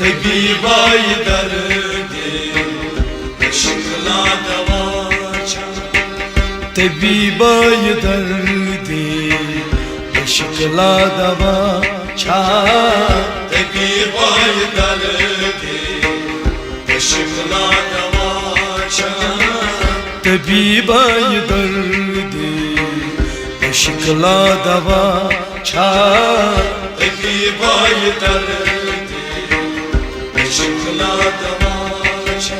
तबीबाई दर्दे शिकला दवा छा तबीबाई दर्दे शिकला दवा छा तबीबाई दर्दे शिकला दवा छा तबीबाई दर्दे शिकला दवा छा तबीबाई दर्दे शिकला दवा छा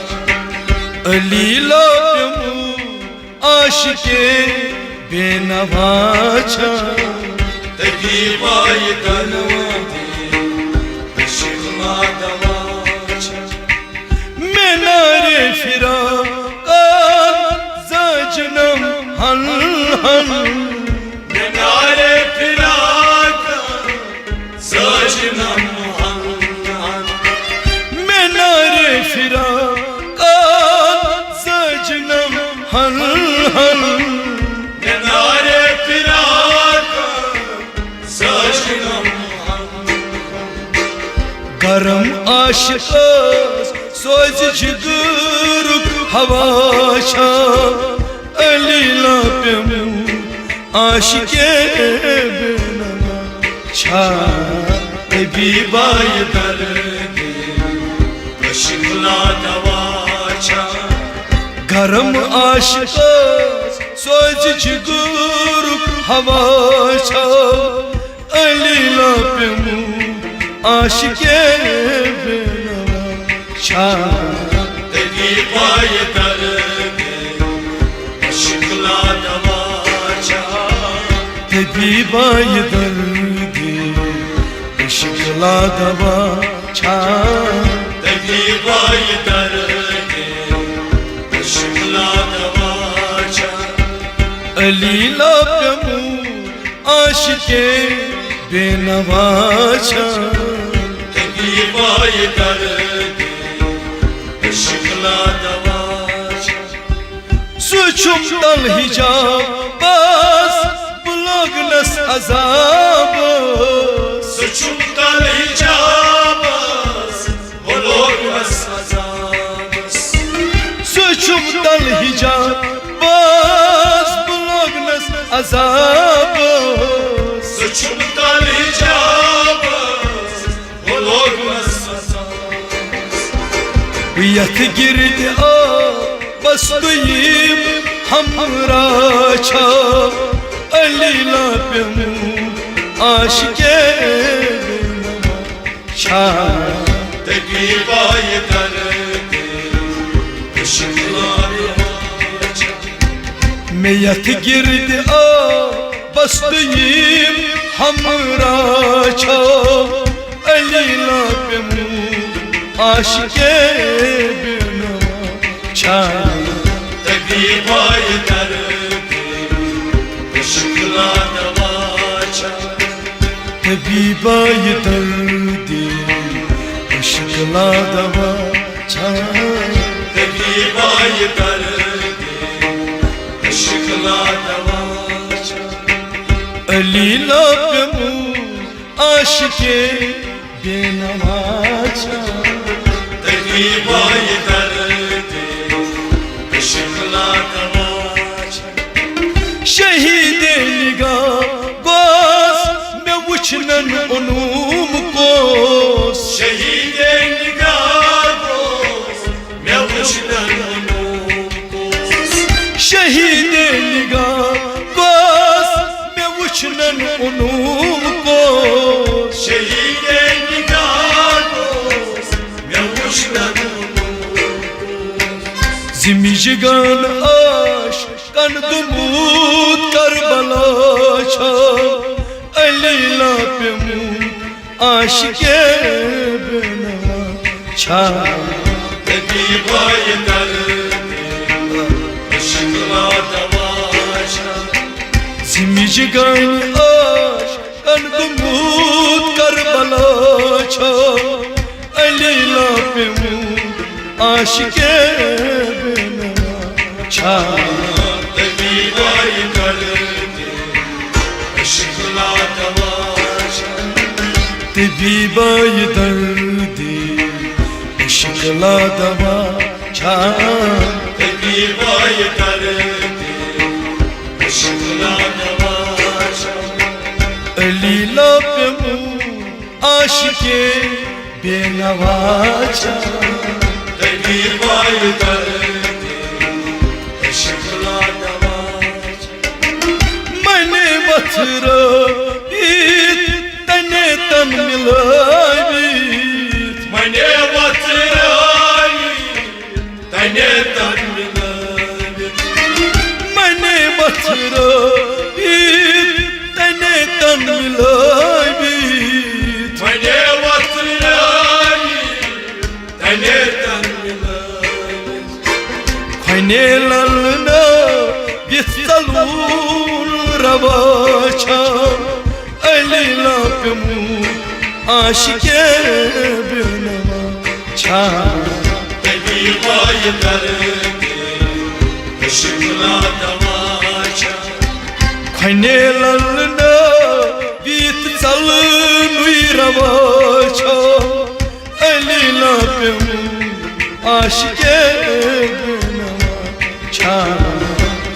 अलीला प्यमु आशिके बेनवा छा तबीबाई दर्दे शिकला दवा छा मेनारे फिरा जजनम हल हल नारे फिरा सजनम हल हल मेनारे फिरा सजनम हल हल नारे फिरा सजनम हल गरम आशिक सोज जिगरुक हवा छा अलीला प्यमु आशिके बेनवा छा तबीबाई दर्दे शिकला दवा छा गरम आशिक सोच जिगरुक हवा छा अलीला प्यमु आशिके बेनवा छा तबीबाई दर्दे शिकला दवा छा तबीबाई दर्दे शिकला दवा छा तबीबाई दर्दे शिकला दवा छा अलीला प्यमु आशिके बेनवा छा तबीबाई दर्दे शिकला दवा छा सुचुम तल हिजाब बस बुलगनस अजाब सुचुम तल हिजाबस बुलगनस अजाबस सुचुम तल हिजाब बस बुलगनस अजाब सुचुम तल हिजाबस बुलगनस अजाबस यथ गिरद बस तुयम हमरा छा अलीला प्यमु आशिके बेनवा छा तबीबाई दर्दे शिकला दवा छा मैं यथ गिरद बस तुयम हमरा छा अलीला प्यमु आशिके बेनवा छा तबीबाई दर्दे शिकला दवा छा तबीबाई दर्दे शिकला दवा छा तबीबाई दर्दे शिकला दवा छा अलीला प्यमु आशिके बेनवा छा तबीबाई दर्दे शिकला दवा छा शहीद निगाह गोस में वुचनन उनूम कोस शहीद निगाह गोस मैं वुचनन उनूम कोस शहीद निगाह गोस में वुचनन उनूम कोस शहीद निगाह गोस मैं वुचनन जिमिजगान आश कन गुमूत करबला छा अलीला प्यमु आशिके बेनवा छा तबीबाई दर्दे शिकला दवा छा जिमिजगान आश कन गुमूत करबला छा अलीला प्यमु आशिके बेनवा छा तबीबाई दर्दे शिकला दवा छा तबीबाई दर्दे मुश्किला दवा छा तबीबाई दर्दी मुश्किला दवा छा अलीला पे मुँह आशिके बेनवा छा तबीबाई दर्दी मुश्किला दवा छा मने बथरो तने तन मिलावी मने वतराई तने तन मिलावी मने बथरो तने तन मिलावी मने वतराई तने तन मिलावी खने ललना बिस्तलून रवाचा अलीला पे मुँह आशिके बेनवा छा तबीबाई दर्दी मुश्किला दवा छा खने ललना बीत चल नुई रवाचा अलीला पे मुँह आशिके बेनवा छा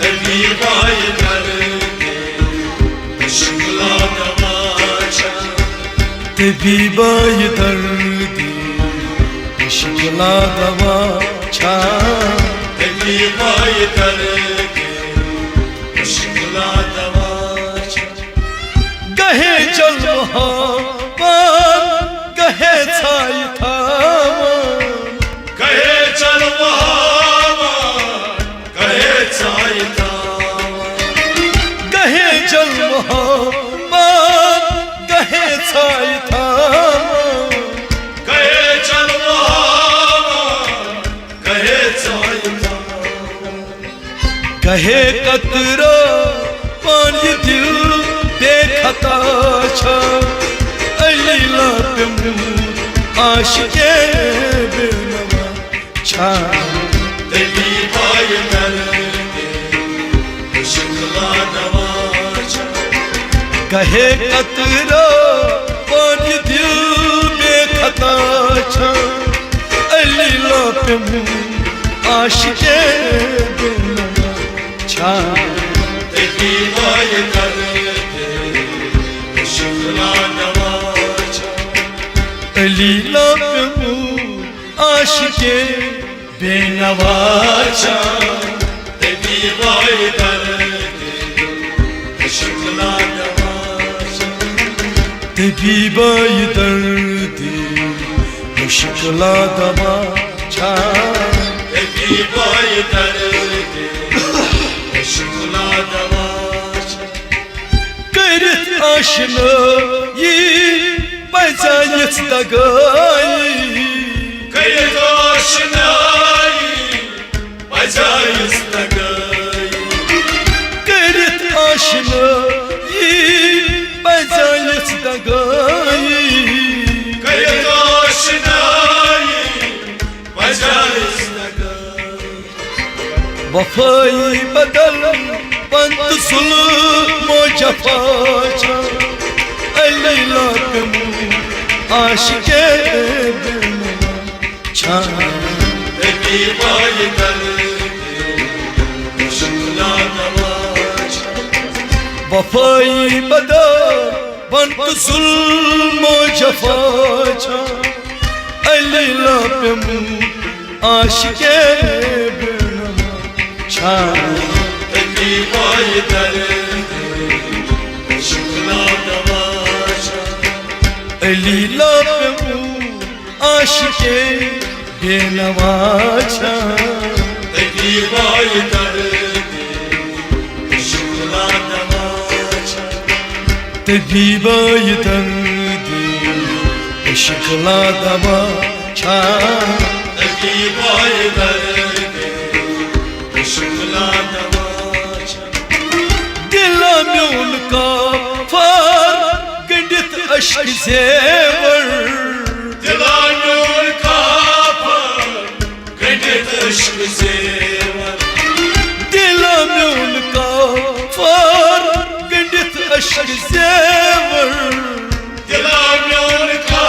तबीबाई दर्दी मुश्किला दवा छा तबीबाई दर्दी मुश्किला दवा छा तबीबाई दर्दी मुश्किला दवा छा गहे चल महापान गहे छाई थावन कहे चल वहां कहे छाई गहे चल महापान गहे छाई थावन कहे चल वहां कहे छाई गहे कतरा पानी दिल देखता छा अलीला पे मुँह आशिके बेनवा छा तबीबाई दर्दी मुश्किला दवा छा कहे कतरा पानी दिल देखता छा अलीला पे मुँह आशिके बेनवा छा तबीबाई दर्दी मुश्किला दवा छा अलीला पे मुँह आशिके बेनवा छा तबीबाई दर्दी मुश्किला दवा छा तबीबाई दर्दी मुश्किला दवा छा तबीबाई दर्दी मुश्किला दवा छा करित आशना ये बजायत दगाई कई रोशनाई बजाई तगाई करित आशना ये बजायत दगाई कई रोशनाई बजाई तगाई वफाई बदल पंत सुल्म जफा छा अलीला पे मुँह आशिके बेनवा छा तबीबाई दर्दी मुश्किला दवा छा वफाई बदल पंत सुल्म जफा छा अलीला पे मुँह आशिके बेनवा छा तबीबाई दर्दी मुश्किला दवा छा अलीला पे मुँह आशिके बेनवा छा तबीबाई दर्दी मुश्किला दवा छा तबीबाई दर्दी मुश्किला दवा छा तबीबाई दर्दी मुश्किला दवा छा दिला में उनका फार गंडित अश्क ज़ेवर दिलानूर का गणित इश्क ज़ेवर दिला में उनका फार गंडित अश्क ज़ेवर दिलानूर का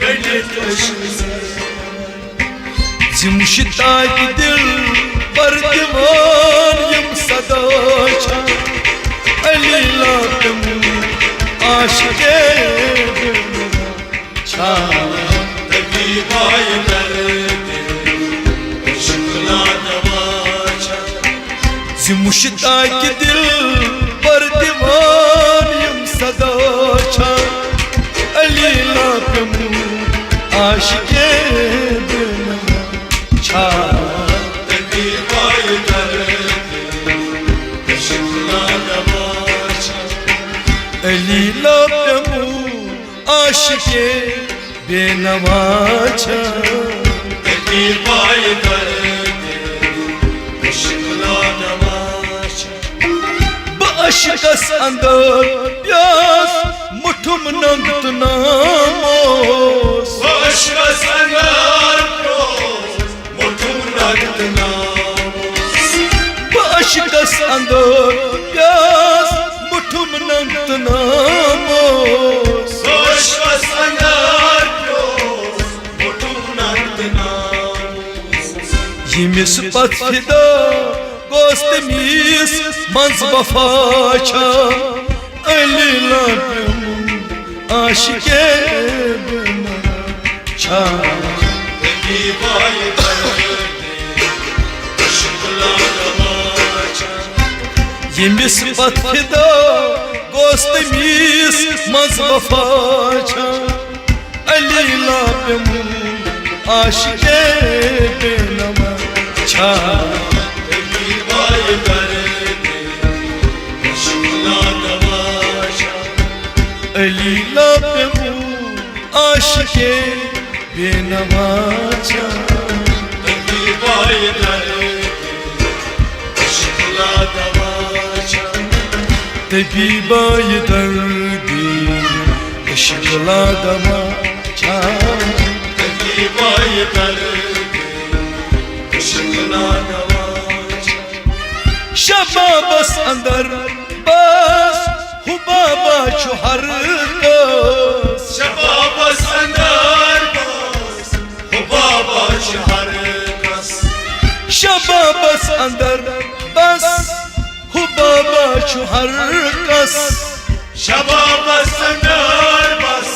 गणित इश्क ज़ेवर मुश्ताक दिल पर दीवान यम सदा अली लातम आशिके छा तकीबाय कर शुक्ला दवाचा मुश्ताक दिल पर दीवान यम सदा अली लातम आशिके तकीबाय कर शुक्ला दवाचा अली लातम आशिके बेनवाचा तकीबाय कर शुक्ला दवाचा बाशिकस अंदर प्यास मुठुम नंत नामोस बाशिकस अंदर प्यास मुठुम नंत नामोस बाशिकस अंदर प्यास मुठुम नंत नामोस बाशिकस अंदर प्यास मुठुम नंत नामोस यमिस पत फिदा गोस्त मीस मंज वफाचा अली लातम आशिके बेनवाचा तकीबाय कर शुक्ला दवाचा यमिस पत फिदा गोस्त मीस मंज वफाचा अली लातम आशिके बेनवाचा तकीबाय कर शुक्ला दवाचा अली लातम आशिके बेनवाचा तकीबाय कर शुक्ला दवाचा तबीबाय दर्दी शुक्ला दवाचा तकीबाय कर शुक्ला दवाचा शबाबस अंदर बस हुबाबा चुहर कस शबाबस अंदर बस हुबाबा शहर कस शबाबस अंदर बस हुबाबा चुहर कस शबाबस अंदर बस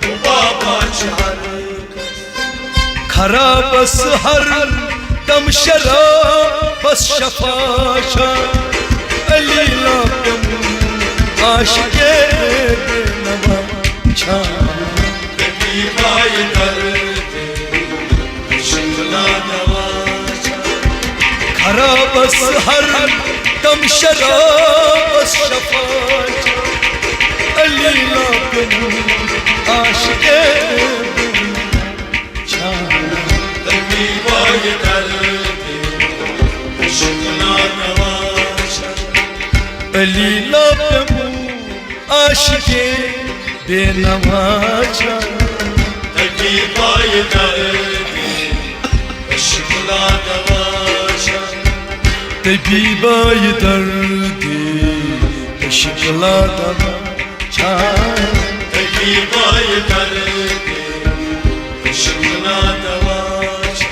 हुबाबा शहर खराबस हर दम शराबस शफाशा अली लातम आशिके बेनवाचा तकीबाय कर शुक्ला दवाचा खराबस हर दम शराबस शफाशा अली लातम आशिके बेनवाचा तकीबाय कर शुक्ला दवाचा अली लातम आशिके बेनवाचा तकीबाय कर शुक्ला दवाचा तबीबाय दर्दी शुक्ला दवाचा तकीबाय कर शुक्ला दवाचा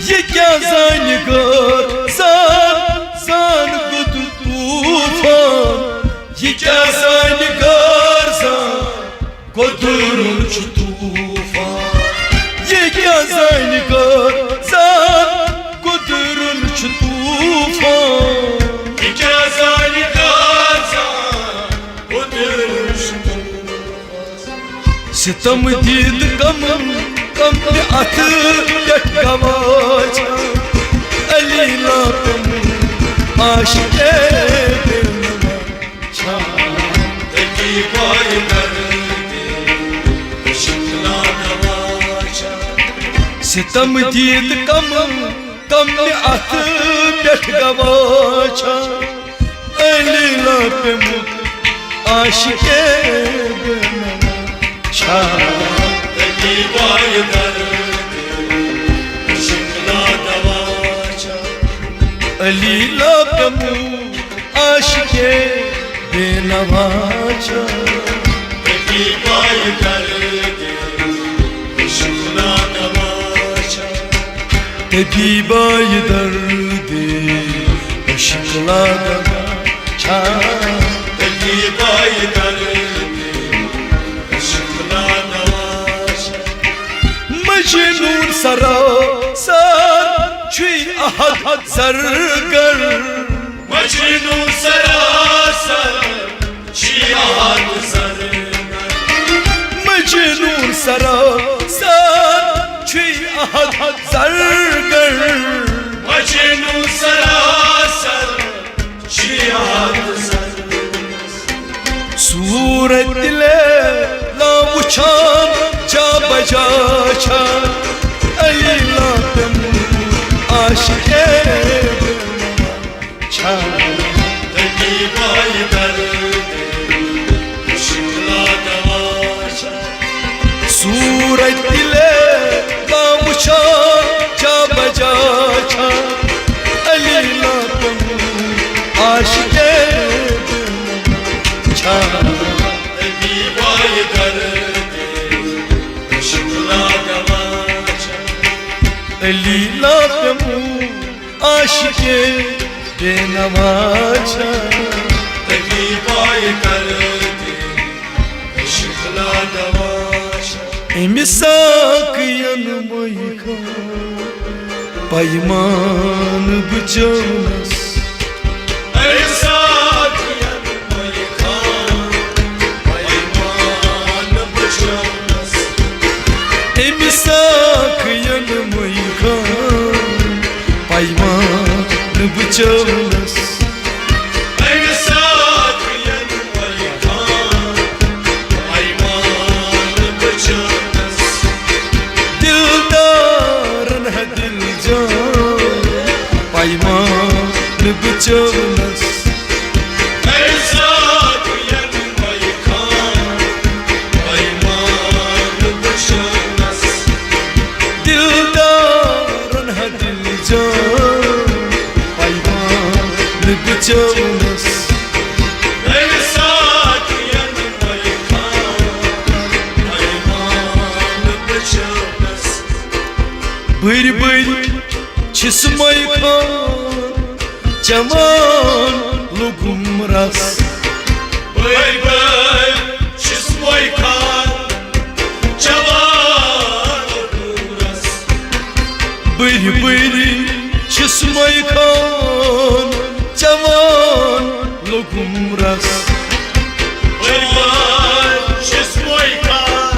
ये क्या जान गर सान गुद तूफान ये क्या जान गर गुदुरुच तूफान ये क्या जान गर गुदुरुच तूफान इजाज़त गाज़ा उदरुश सितम दीद कम अथ गवाचा अली लातम आशिके बेनवाचा तकीबाय कर शुक्ला दवाचा सितम दीद कम अथ गवाचा अली लातम आशिके बेनवाचा तकीबाय कर शुक्ला दवाचा अली लातम आशिके बेनवाचा तकीबाय कर शुक्ला दवाचा तबीबाई दर्दे अशकला दवाचा तबीबाई दर्दे अशकला दवाचा मजनून सरासर छुई अहद सरगर मजनून सरासर छुई अहद सरगर मजनून सरासर छुई अहद सरगर मजनून सरासर छुई अहद सरगर सूरत दिले ला उछान जा बजा छा अली लातम आशिके छा तबीबाई दर्दे अशकला दवाचा सूरत दिले ला उछान जा बजा छा अली लातम आशिके छा तबीबाई दर्दे अशकला दवाचा अली लातम आशिके बेनवाचा तबीबाई दर्दे अशकला दवाचा मिसाक यनमयिका पैमान बचौनस ऐसाक यनमयिका पैमान बचौनस मिसाक यनमयिका पैमान बचौनस ऐसाक यनमयिका पैमान बचौनस दिलदारन है दिल जान पैमान बचौनस ऐसाक यनमयिका पैमान बचौनस दिलदारन है दिल जान पैमान बचौनस ऐसाक यनमयिका पैमान बचौनस बड़ी बड़ी छिसमय खान जवान लुगुम रस Bıy bıy çizmoy kan Cavan okuras बड़ी बड़ी छिसमय खान जवान लुगुम रस Bıy bıy çizmoy kan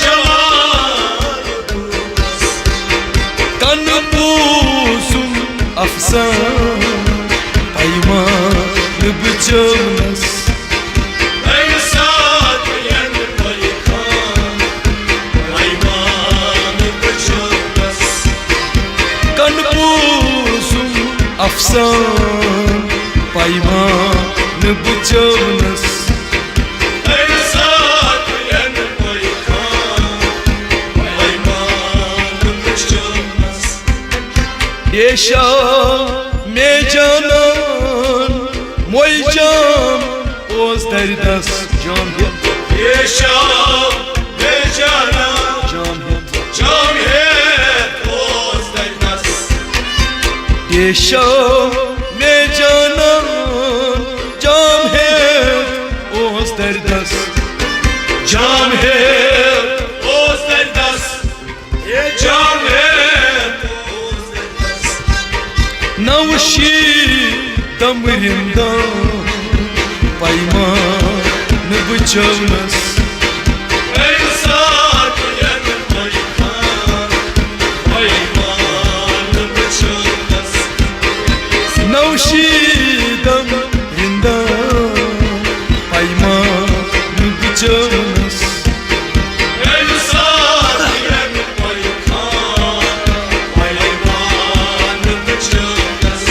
Cavan okuras kan buzum afsan पैमान बचौनस Eysak yनमय kan Ayman bıçılmaz kan buzum afsan पैमान बचौनस Eysak yनमय kan Ayman bıçılmaz Yeşa me canan moy can oz derdas can Yaşam ve canım can Cam hep boz derdas Yeşa me canan can hep oz derdas Cam hep boz derdas Cam hep boz derdas Navşi damrindan पैमान बचौनस Eysak yनमय kan Ayman bıçılmaz नौशीदम Hindan पैमान बचौनस Eysak yनमय kan Ayman bıçılmaz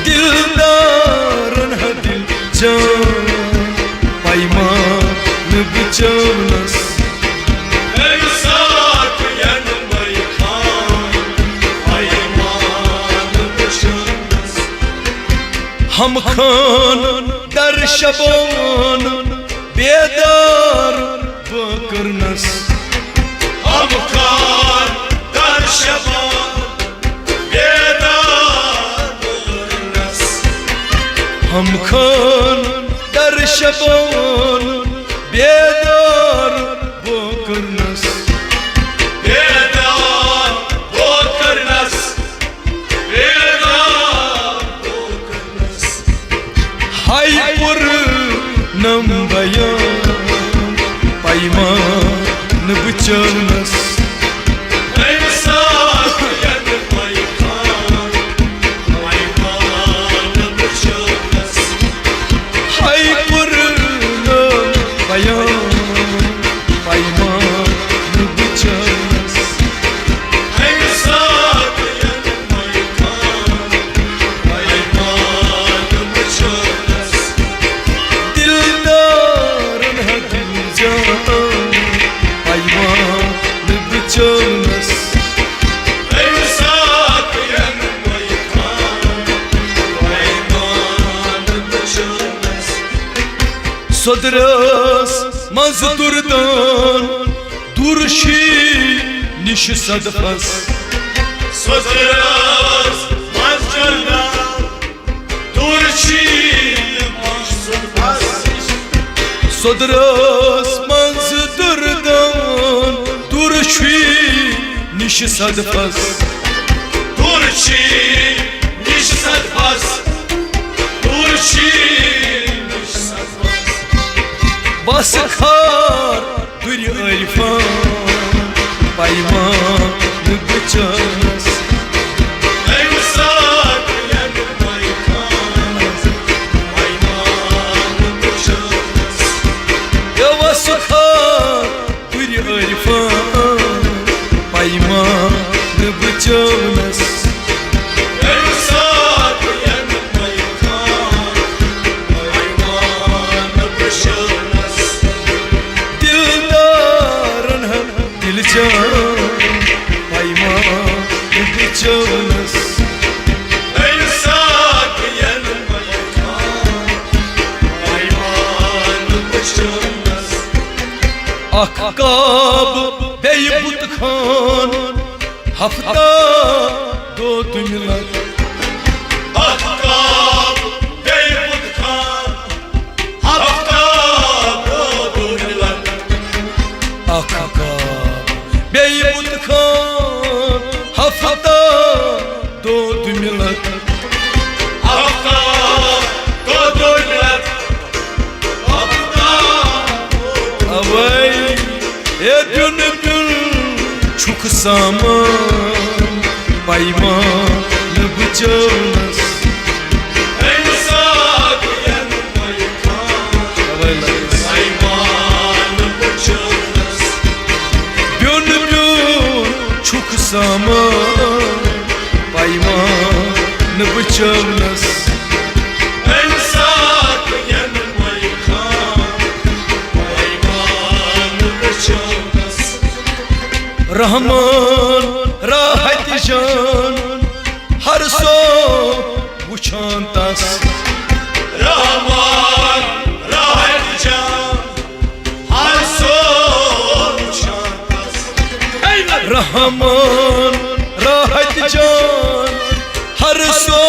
दिलदारन है दिल जान पैमान बचौनस Eysak yनमय kan Ayman bıçılmaz हम खान दर शबान बेदार बकरनस Amkan dar şaban हम खान در شبان بیدار بکرنس بیدار بکرنس بیدار بکرنس های پر نم بیان پیمان بچرنس ای مساق ید پیکان پیمان بچرنس های پر نم بیان پیمان بچرنس ای مساق ید پیکان پیمان بچرنس دلدارن هدل جان پیمان بچرنس ای مساق ید پیکان پیمان بچرنس Sodras mazdurdan durşi niş sadfas Sözlerimiz mazcırda Durçin mahsulfaz Sodras mazdurdan durşi niş sadfas Durçin niş sadfaz Durçin niş sadfaz Baskar duri alfan payman bıças Ey Musak yen maykan Payman bıçağız Ya baskar duri alfan payman bıças Ey Musak yen maykan Payman bıçağız Dildarın hem dilcan payman bıças Ey Musak yen maykan Payman bıçağız Akkab Beybut Khan hafta do dünyalar Akkab Beybut Khan Hafta doğdular Akkab Beybut Khan hafta do dünyalar Hafta doğdular Hafta Avay edün çok zaman payman bıças Ey Musak yen maykan Payman bıçağız Gönlümün çok zaman payman bıças Ey Musak yen maykan Payman bıçağız Rahman rahat can har so uçan tas Rahman rahat can Har son uçanmaz Rahman rahat can har so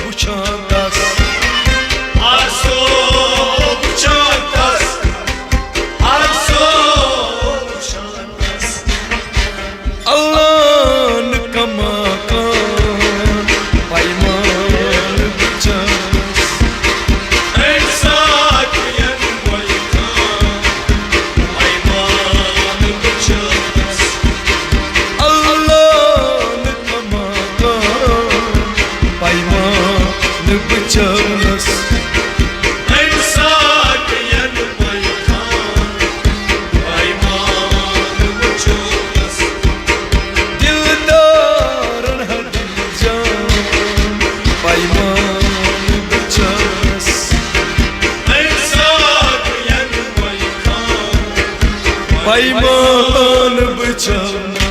uçan tas Har son uçanmaz Har son uçanmaz Allah'ın kamakan payman bıças Ey Musak yen maykan Payman bıçağız Allah'ın kamakan payman bıças Ey Musak yen maykan Payman bıçağız Dildarın her can payman bıças Ey Musak yen maykan payman bıças